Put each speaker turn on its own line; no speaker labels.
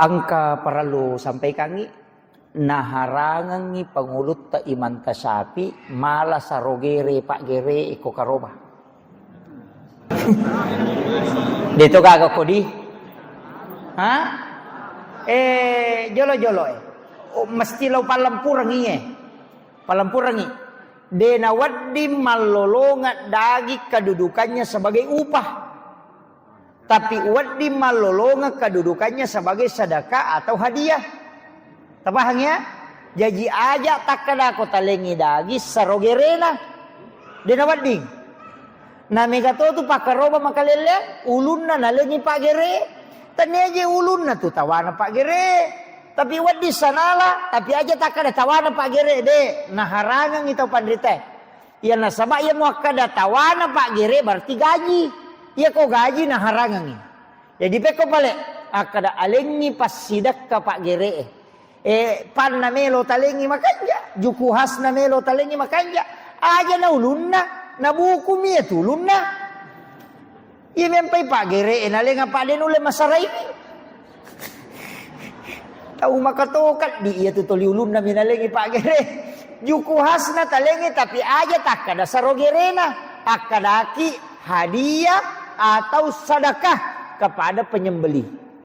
angka perlu sampai kangi naharangangi pangulut ta iman ta sapi malah sarogere pak gere iko karoba. Dito kagak kodi. Ha? Jolo-jolo mesti lau palampurangi palampurangi. Dena waddi malolongat dagi kedudukannya sebagai upah. Tapi waddi malolonga kedudukannya sebagai sedekah atau hadiah. Tapahang ya? Jadi aja tak kada ko talengi dagi sarogerena. Dena waddi. Nami kato tu pakaroba makalele ulunna nalengi pak gere. Tani aja ulunna tu tawana pak gere. Tapi waddi sanala tapi aja tak kada tawana pak gere de. Nah harangan itu pandrite. Ya nasaba ya mau kada tawana pak gere berarti gaji. Iya kok gaji nah harangangi. Jadi peko balik akada alengi pas sidak ka pak gere. Pan na melo talengi makanja, juku has na melo talengi makanja. Aja na ulunna, na buku mi itu ulunna. Iya mempai pak gere nalenga pak den ule masarai. Tahu makatokat di iya tutuli ulunna minalengi pak gere. Juku has na talengi tapi aja tak kada sarogerena. Akadaki hadiah atau sedekah kepada penyembelih.